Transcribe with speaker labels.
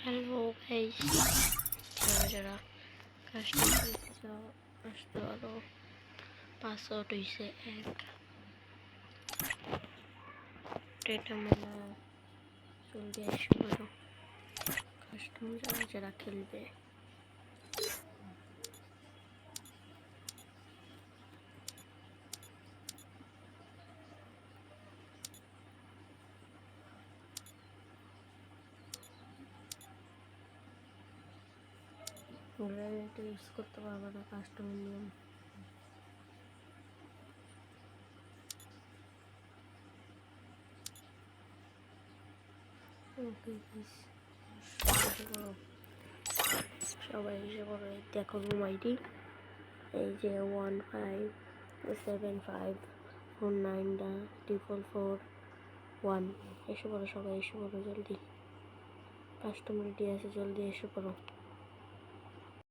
Speaker 1: Hello guys, যারা যারা customer দিতে চাও আসতে পারো। পাসওয়ার্ড হইছে 1। এটা মানে জলদি আসতে পারো। কাস্টমার যারা যারা খেলবে ওরা এটা ইউজ করতে পারবে না, কাস্টমার নিয়ম। ওকে গাইস, সবাই এসে পড়ো। দেখো রুম আইডি, এই যে 1575494441। এসে পড়ো, সবাই এসে পড়ো জলদি। কাস্টমার রেডি আছে, জলদি এসে পড়ো।